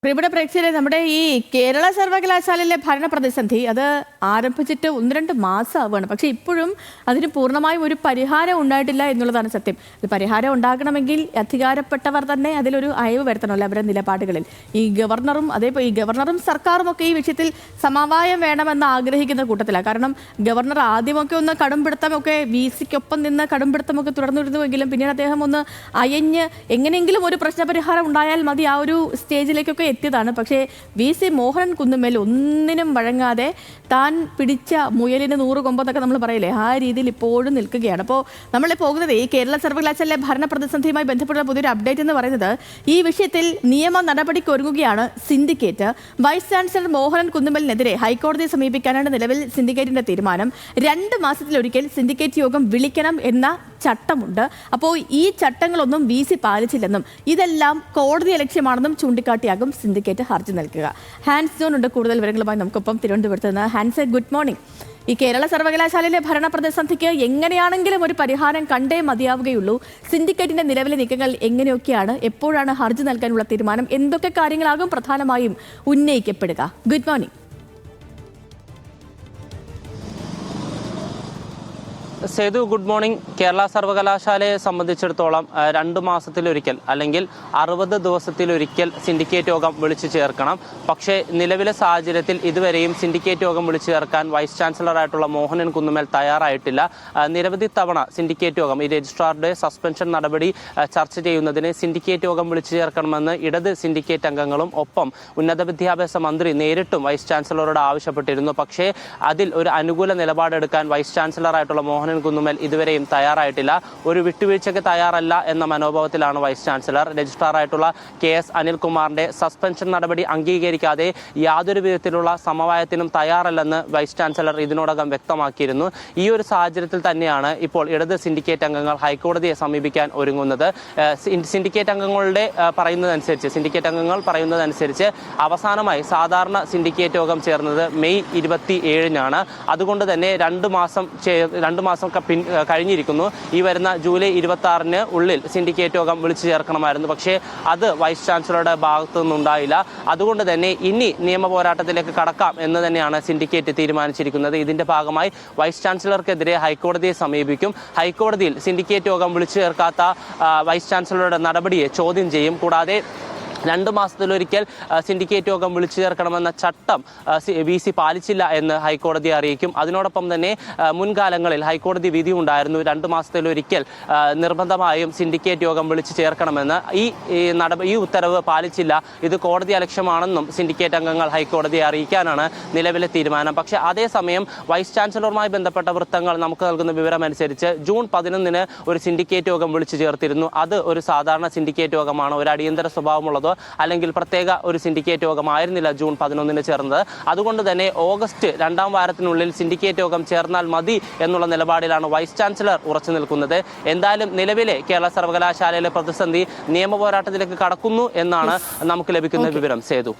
പ്രിയപ്പെട്ട പ്രേക്ഷകരെ, നമ്മുടെ ഈ കേരള സർവകലാശാലയിലെ ഭരണ പ്രതിസന്ധി അത് ആരംഭിച്ചിട്ട് 1-2 മാസമാവുകയാണ്. പക്ഷേ ഇപ്പോഴും അതിന് പൂർണ്ണമായും ഒരു പരിഹാരം ഉണ്ടായിട്ടില്ല എന്നുള്ളതാണ് സത്യം. ഇത് പരിഹാരം ഉണ്ടാകണമെങ്കിൽ അധികാരപ്പെട്ടവർ തന്നെ അതിലൊരു അയവ് വരുത്തണമല്ലോ അവരുടെ നിലപാടുകളിൽ. ഈ ഗവർണറും സർക്കാരും ഒക്കെ ഈ വിഷയത്തിൽ സമവായം വേണമെന്ന് ആഗ്രഹിക്കുന്ന കൂട്ടത്തിലാണ്. കാരണം ഗവർണർ ആദ്യമൊക്കെ ഒന്ന് കടുംപിടുത്തമൊക്കെ VC-ക്കൊപ്പം നിന്ന് കടുംപിടുത്തമൊക്കെ തുടർന്നിരുന്നുവെങ്കിലും പിന്നീട് അദ്ദേഹം ഒന്ന് അയഞ്ഞ് എങ്ങനെയെങ്കിലും ഒരു പ്രശ്നപരിഹാരം ഉണ്ടായാൽ മതി ആ ഒരു സ്റ്റേജിലേക്കൊക്കെ എത്തിയതാണ്. പക്ഷേ VC മോഹനൻ കുന്നുമേൽ ഒന്നിനും വഴങ്ങാതെ താൻ പിടിച്ച മുയലിന് 100 കൊമ്പെന്നൊക്കെ നമ്മൾ പറയില്ലേ, ആ രീതിയിൽ ഇപ്പോഴും നിൽക്കുകയാണ്. അപ്പോൾ നമ്മൾ പോകുന്നത് ഈ കേരള സർവകലാശാലയിലെ ഭരണ പ്രതിസന്ധിയുമായി ബന്ധപ്പെട്ട പുതിയൊരു അപ്ഡേറ്റ് എന്ന് പറയുന്നത്, ഈ വിഷയത്തിൽ നിയമ നടപടിക്ക് ഒരുങ്ങുകയാണ് സിൻഡിക്കേറ്റ്. വൈസ് ചാൻസലർ മോഹനൻ കുന്നുമലിനെതിരെ ഹൈക്കോടതിയെ സമീപിക്കാനാണ് നിലവിൽ സിൻഡിക്കേറ്റിന്റെ തീരുമാനം. 2 മാസത്തിലൊരിക്കൽ സിൻഡിക്കേറ്റ് യോഗം വിളിക്കണം എന്ന ചട്ടമുണ്ട്. അപ്പോൾ ഈ ചട്ടങ്ങളൊന്നും VC പാലിച്ചില്ലെന്നും ഇതെല്ലാം കോടതി ലക്ഷ്യമാണെന്നും ചൂണ്ടിക്കാട്ടിയാകും സിൻഡിക്കേറ്റ് ഹർജി നൽകുക. ഹാൻസ് ജോൺ ഉണ്ട് കൂടുതൽ വിവരങ്ങളുമായി നമുക്കൊപ്പം തിരുവനന്തപുരത്ത് നിന്ന്. ഹാൻസ്, ഗുഡ് മോർണിംഗ്. ഈ കേരള സർവകലാശാലയിലെ ഭരണ പ്രതിസന്ധിക്ക് എങ്ങനെയാണെങ്കിലും ഒരു പരിഹാരം കണ്ടേ മതിയാവുകയുള്ളൂ. സിൻഡിക്കേറ്റിന്റെ നിലവിലെ നീക്കങ്ങൾ എങ്ങനെയൊക്കെയാണ്? എപ്പോഴാണ് ഹർജി നൽകാനുള്ള തീരുമാനം? എന്തൊക്കെ കാര്യങ്ങളാകും പ്രധാനമായും ഉന്നയിക്കപ്പെടുക? Good morning. Sethu, good morning. Kerala സർവകലാശാലയെ സംബന്ധിച്ചിടത്തോളം 2 മാസത്തിലൊരിക്കൽ അല്ലെങ്കിൽ 60 ദിവസത്തിലൊരിക്കൽ സിൻഡിക്കേറ്റ് യോഗം വിളിച്ചു ചേർക്കണം. പക്ഷേ നിലവിലെ സാഹചര്യത്തിൽ ഇതുവരെയും സിൻഡിക്കേറ്റ് യോഗം വിളിച്ചു ചേർക്കാൻ വൈസ് ചാൻസലറായിട്ടുള്ള മോഹനൻ കുന്നുമേൽ തയ്യാറായിട്ടില്ല. നിരവധി തവണ സിൻഡിക്കേറ്റ് യോഗം, ഈ രജിസ്ട്രാറുടെ സസ്പെൻഷൻ നടപടി ചർച്ച ചെയ്യുന്നതിന് സിൻഡിക്കേറ്റ് യോഗം വിളിച്ചു ചേർക്കണമെന്ന് ഇടത് സിൻഡിക്കേറ്റ് അംഗങ്ങളും ഒപ്പം ഉന്നത വിദ്യാഭ്യാസ മന്ത്രി നേരിട്ടും വൈസ് ചാൻസലറോട് ആവശ്യപ്പെട്ടിരുന്നു. പക്ഷേ അതിൽ ഒരു അനുകൂല നിലപാടെടുക്കാൻ വൈസ് ചാൻസലറായിട്ടുള്ള മോഹനൻ കുന്നുമേൽ ഇതുവരെയും തയ്യാറായിട്ടില്ല. ഒരു വിട്ടുവീഴ്ചയ്ക്ക് തയ്യാറല്ല എന്ന മനോഭാവത്തിലാണ് വൈസ് ചാൻസലർ. രജിസ്ട്രാറായിട്ടുള്ള KS അനിൽകുമാറിന്റെ സസ്പെൻഷൻ നടപടി അംഗീകരിക്കാതെ യാതൊരു വിധത്തിലുള്ള സമവായത്തിനും തയ്യാറല്ലെന്ന് വൈസ് ചാൻസലർ ഇതിനോടകം വ്യക്തമാക്കിയിരുന്നു. ഈ ഒരു സാഹചര്യത്തിൽ തന്നെയാണ് ഇപ്പോൾ ഇടത് സിൻഡിക്കേറ്റ് അംഗങ്ങൾ ഹൈക്കോടതിയെ സമീപിക്കാൻ ഒരുങ്ങുന്നത്. സിൻഡിക്കേറ്റ് അംഗങ്ങൾ പറയുന്നതനുസരിച്ച് അവസാനമായി സാധാരണ സിൻഡിക്കേറ്റ് യോഗം ചേർന്നത് മെയ് 27-നാണ്. അതുകൊണ്ട് തന്നെ 2 മാസം കഴിഞ്ഞിരിക്കുന്നു. ഈ വരുന്ന ജൂലൈ 26-ന് ഉള്ളിൽ സിൻഡിക്കേറ്റ് യോഗം വിളിച്ചു ചേർക്കണമായിരുന്നു. പക്ഷേ അത് വൈസ് ചാൻസലറുടെ ഭാഗത്തു നിന്നുണ്ടായില്ല. അതുകൊണ്ട് തന്നെ ഇനി നിയമ പോരാട്ടത്തിലേക്ക് കടക്കാം എന്ന് തന്നെയാണ് സിൻഡിക്കേറ്റ് തീരുമാനിച്ചിരിക്കുന്നത്. ഇതിന്റെ ഭാഗമായി വൈസ് ചാൻസലർക്കെതിരെ ഹൈക്കോടതിയെ സമീപിക്കും. ഹൈക്കോടതിയിൽ സിൻഡിക്കേറ്റ് യോഗം വിളിച്ചു ചേർക്കാത്ത വൈസ് ചാൻസലറുടെ നടപടിയെ ചോദ്യം ചെയ്യും. കൂടാതെ 2 മാസത്തിലൊരിക്കൽ സിൻഡിക്കേറ്റ് യോഗം വിളിച്ചു ചേർക്കണമെന്ന ചട്ടം VC പാലിച്ചില്ല എന്ന് ഹൈക്കോടതിയെ അറിയിക്കും. അതിനോടൊപ്പം തന്നെ മുൻകാലങ്ങളിൽ ഹൈക്കോടതി വിധി ഉണ്ടായിരുന്നു, 2 മാസത്തിലൊരിക്കൽ നിർബന്ധമായും സിൻഡിക്കേറ്റ് യോഗം വിളിച്ചു ചേർക്കണമെന്ന്. ഈ ഉത്തരവ് പാലിച്ചില്ല. ഇത് കോടതി അലക്ഷ്യമാണെന്നും സിൻഡിക്കേറ്റ് അംഗങ്ങൾ ഹൈക്കോടതിയെ അറിയിക്കാനാണ് നിലവിലെ തീരുമാനം. പക്ഷേ അതേസമയം വൈസ് ചാൻസലറുമായി ബന്ധപ്പെട്ട വൃത്തങ്ങൾ നമുക്ക് നൽകുന്ന വിവരമനുസരിച്ച് ജൂൺ 11-ന് ഒരു സിൻഡിക്കേറ്റ് യോഗം വിളിച്ചു ചേർത്തിരുന്നു. അത് ഒരു സാധാരണ സിൻഡിക്കേറ്റ് യോഗമാണ്. ഒരു അടിയന്തര സ്വഭാവമുള്ളതോ അല്ലെങ്കിൽ പ്രത്യേക ഒരു സിൻഡിക്കേറ്റ് യോഗമായിരുന്നില്ല ജൂൺ 11-ന് ചേർന്നത്. അതുകൊണ്ട് തന്നെ ഓഗസ്റ്റ് 2-ാം വാരത്തിനുള്ളിൽ സിൻഡിക്കേറ്റ് യോഗം ചേർന്നാൽ മതി എന്നുള്ള നിലപാടിലാണ് വൈസ് ചാൻസലർ ഉറച്ചു നിൽക്കുന്നത്. എന്തായാലും നിലവിലെ കേരള സർവകലാശാലയിലെ പ്രതിസന്ധി നിയമ പോരാട്ടത്തിലേക്ക് കടക്കുന്നു എന്നാണ് നമുക്ക് ലഭിക്കുന്ന വിവരം. സേതു.